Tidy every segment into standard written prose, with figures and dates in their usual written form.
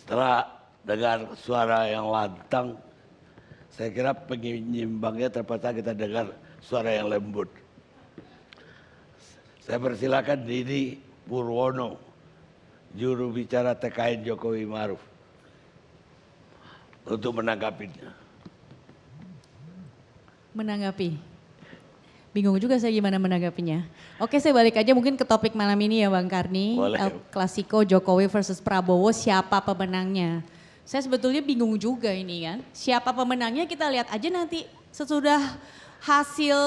Setelah dengar suara yang lantang, saya kira penyimbangnya terpaksa kita dengar suara yang lembut. Saya persilakan Didi Purwono, juru bicara TKN Jokowi Maruf, untuk menanggapinya. Menanggapi. Bingung juga saya gimana menanggapinya. Oke, saya balik aja mungkin ke topik malam ini ya Bang Karni. El Clasico Jokowi versus Prabowo, siapa pemenangnya? Saya sebetulnya bingung juga ini kan. Siapa pemenangnya kita lihat aja nanti sesudah hasil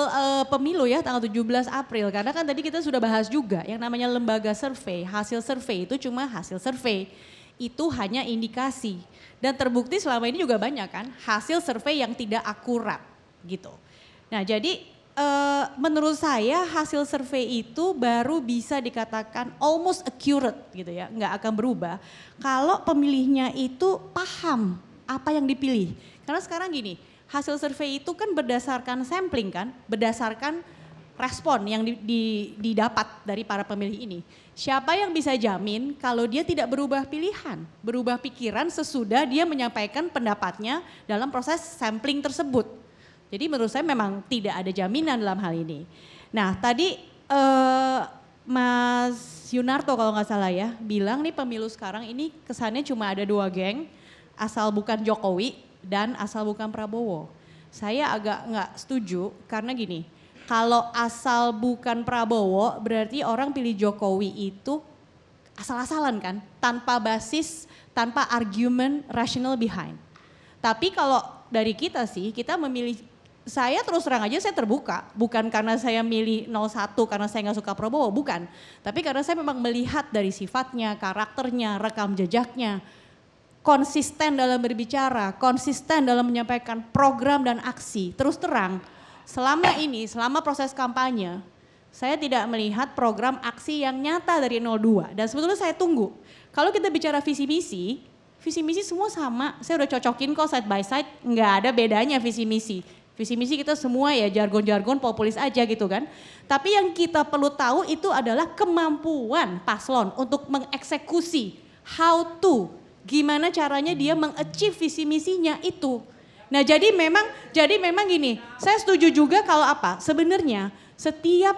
pemilu ya tanggal 17 April. Karena kan tadi kita sudah bahas juga yang namanya lembaga survei. Hasil survei itu cuma hasil survei. Itu hanya indikasi. Dan terbukti selama ini juga banyak kan hasil survei yang tidak akurat gitu. Nah jadi menurut saya hasil survei itu baru bisa dikatakan almost accurate gitu ya, nggak akan berubah kalau pemilihnya itu paham apa yang dipilih. Karena sekarang gini, hasil survei itu kan berdasarkan sampling kan, berdasarkan respon yang didapat dari para pemilih ini. Siapa yang bisa jamin kalau dia tidak berubah pilihan, berubah pikiran sesudah dia menyampaikan pendapatnya dalam proses sampling tersebut. Jadi menurut saya memang tidak ada jaminan dalam hal ini. Nah tadi Mas Yunarto kalau nggak salah ya bilang nih pemilu sekarang ini kesannya cuma ada dua geng, asal bukan Jokowi dan asal bukan Prabowo. Saya agak nggak setuju karena gini, kalau asal bukan Prabowo berarti orang pilih Jokowi itu asal-asalan kan, tanpa basis, tanpa argument rational behind. Tapi kalau dari kita sih, kita memilih, saya terus terang aja saya terbuka, bukan karena saya milih 01 karena saya nggak suka Prabowo, bukan. Tapi karena saya memang melihat dari sifatnya, karakternya, rekam jejaknya, konsisten dalam berbicara, konsisten dalam menyampaikan program dan aksi. Terus terang, selama ini, selama proses kampanye, saya tidak melihat program aksi yang nyata dari 02. Dan sebetulnya saya tunggu, kalau kita bicara visi misi semua sama, saya udah cocokin kok side by side, nggak ada bedanya visi misi. Visi misi kita semua ya jargon-jargon populis aja gitu kan. Tapi yang kita perlu tahu itu adalah kemampuan paslon untuk mengeksekusi, how to, gimana caranya dia mengachieve visi misinya itu. Nah jadi memang gini, saya setuju juga kalau apa, sebenarnya setiap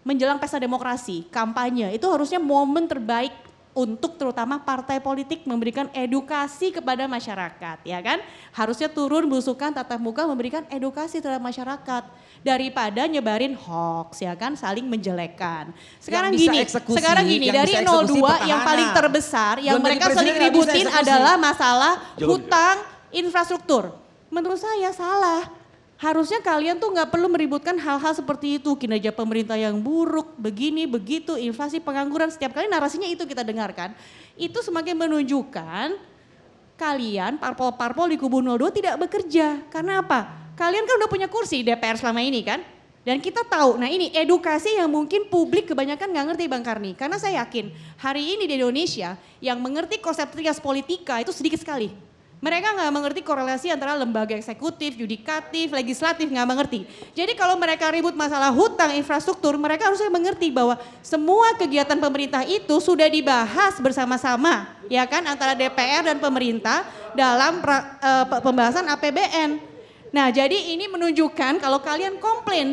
menjelang pesta demokrasi, kampanye itu harusnya momen terbaik untuk terutama partai politik memberikan edukasi kepada masyarakat ya kan. Harusnya turun belusukan tatap muka memberikan edukasi terhadap masyarakat daripada nyebarin hoax ya kan, saling menjelekkan. Sekarang gini dari 02 yang paling terbesar yang mereka saling ributin adalah masalah hutang infrastruktur. Menurut saya salah. Harusnya kalian tuh nggak perlu meributkan hal-hal seperti itu, kinerja pemerintah yang buruk, begini, begitu, inflasi, pengangguran, setiap kali narasinya itu kita dengarkan. Itu semakin menunjukkan kalian parpol-parpol di kubu 02 tidak bekerja. Karena apa? Kalian kan udah punya kursi DPR selama ini kan? Dan kita tahu, nah ini edukasi yang mungkin publik kebanyakan nggak ngerti Bang Karni. Karena saya yakin hari ini di Indonesia yang mengerti konsep trias politika itu sedikit sekali. Mereka nggak mengerti korelasi antara lembaga eksekutif, yudikatif, legislatif, nggak mengerti. Jadi kalau mereka ribut masalah hutang infrastruktur, mereka harusnya mengerti bahwa semua kegiatan pemerintah itu sudah dibahas bersama-sama, ya kan, antara DPR dan pemerintah dalam pembahasan APBN. Nah, jadi ini menunjukkan kalau kalian komplain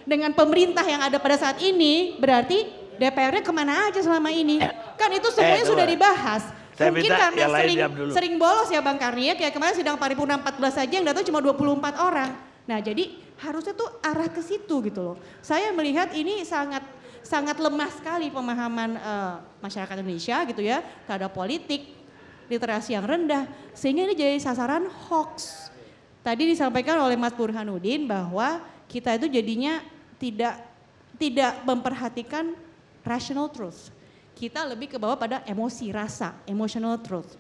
dengan pemerintah yang ada pada saat ini, berarti DPR-nya kemana aja selama ini? Kan itu semuanya sudah dibahas. Saya mungkin karena sering bolos ya Bang Karni ya, kayak kemarin sidang paripurna 14 saja yang datang cuma 24 orang. Nah jadi harusnya tuh arah ke situ gitu loh. Saya melihat ini sangat lemah sekali pemahaman masyarakat Indonesia gitu ya terhadap politik, literasi yang rendah. Sehingga ini jadi sasaran hoax. Tadi disampaikan oleh Mas Burhanuddin bahwa kita itu jadinya tidak memperhatikan rational truth. Kita lebih ke bawah pada emosi, rasa, emotional truth.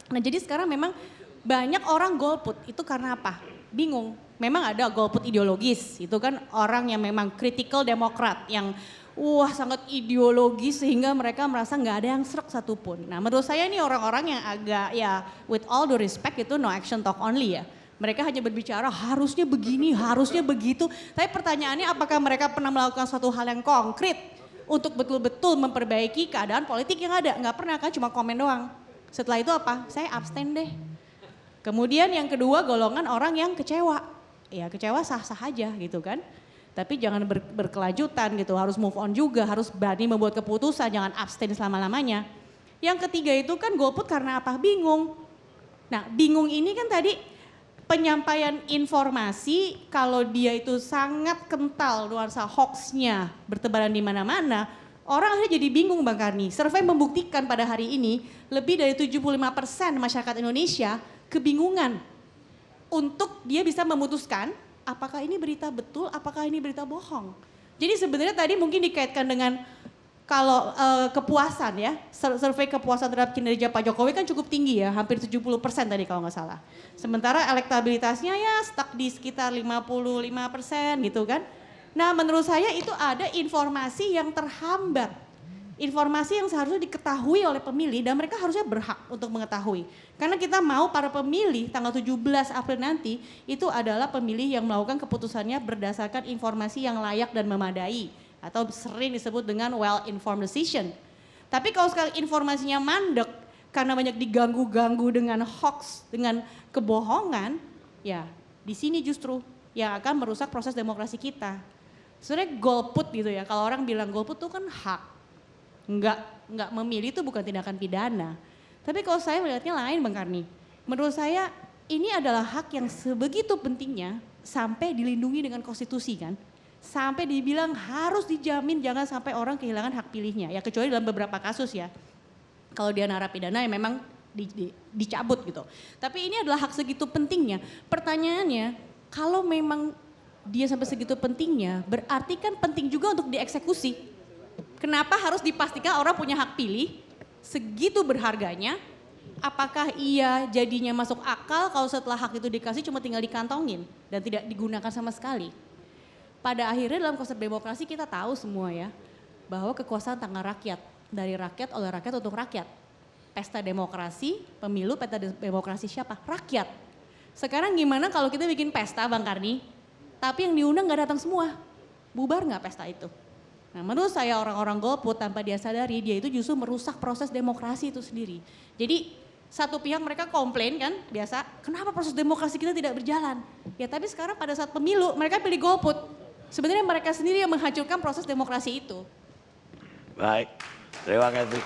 Nah jadi sekarang memang banyak orang golput, itu karena apa? Bingung, memang ada golput ideologis, itu kan orang yang memang critical demokrat, yang sangat ideologis sehingga mereka merasa nggak ada yang srek satupun. Nah menurut saya ini orang-orang yang agak ya with all due respect itu no action talk only ya. Mereka hanya berbicara harusnya begini, harusnya begitu. Tapi pertanyaannya apakah mereka pernah melakukan suatu hal yang konkret? Untuk betul-betul memperbaiki keadaan politik yang ada. Nggak pernah kan, cuma komen doang. Setelah itu apa? Saya abstain deh. Kemudian yang kedua golongan orang yang kecewa. Ya kecewa sah-sah aja gitu kan. Tapi jangan berkelanjutan gitu, harus move on juga, harus berani membuat keputusan, jangan abstain selama-lamanya. Yang ketiga itu kan golput karena apa? Bingung. Nah bingung ini kan tadi penyampaian informasi kalau dia itu sangat kental nuansa hoaxnya bertebaran di mana-mana, orang akhirnya jadi bingung Bang Karni. Survei membuktikan pada hari ini lebih dari 75% masyarakat Indonesia kebingungan untuk dia bisa memutuskan apakah ini berita betul, apakah ini berita bohong. Jadi sebenarnya tadi mungkin dikaitkan dengan kalau kepuasan ya, survei kepuasan terhadap kinerja Pak Jokowi kan cukup tinggi ya, hampir 70% tadi kalau nggak salah. Sementara elektabilitasnya ya stuck di sekitar 55% gitu kan. Nah menurut saya itu ada informasi yang terhambat. Informasi yang seharusnya diketahui oleh pemilih dan mereka harusnya berhak untuk mengetahui. Karena kita mau para pemilih tanggal 17 April nanti itu adalah pemilih yang melakukan keputusannya berdasarkan informasi yang layak dan memadai. Atau sering disebut dengan well-informed decision. Tapi kalau sekarang informasinya mandek karena banyak diganggu-ganggu dengan hoax, dengan kebohongan, ya di sini justru yang akan merusak proses demokrasi kita. Sebenarnya golput gitu ya, kalau orang bilang golput itu kan hak. Enggak memilih itu bukan tindakan pidana. Tapi kalau saya melihatnya lain Bang Karni. Menurut saya ini adalah hak yang sebegitu pentingnya sampai dilindungi dengan konstitusi kan. Sampai dibilang harus dijamin jangan sampai orang kehilangan hak pilihnya. Ya kecuali dalam beberapa kasus ya. Kalau dia narapidana ya memang dicabut gitu. Tapi ini adalah hak segitu pentingnya. Pertanyaannya kalau memang dia sampai segitu pentingnya berarti kan penting juga untuk dieksekusi. Kenapa harus dipastikan orang punya hak pilih segitu berharganya? Apakah ia jadinya masuk akal kalau setelah hak itu dikasih cuma tinggal dikantongin dan tidak digunakan sama sekali? Pada akhirnya dalam konsep demokrasi kita tahu semua ya, bahwa kekuasaan tangan rakyat, dari rakyat, oleh rakyat, untuk rakyat. Pesta demokrasi, pemilu, pesta demokrasi siapa? Rakyat. Sekarang gimana kalau kita bikin pesta Bang Karni, tapi yang diundang gak datang semua? Bubar gak pesta itu? Nah menurut saya orang-orang golput tanpa dia sadari, dia itu justru merusak proses demokrasi itu sendiri. Jadi satu pihak mereka komplain kan, biasa, kenapa proses demokrasi kita tidak berjalan? Ya tapi sekarang pada saat pemilu mereka pilih golput. Sebenarnya mereka sendiri yang menghancurkan proses demokrasi itu. Baik, terima kasih.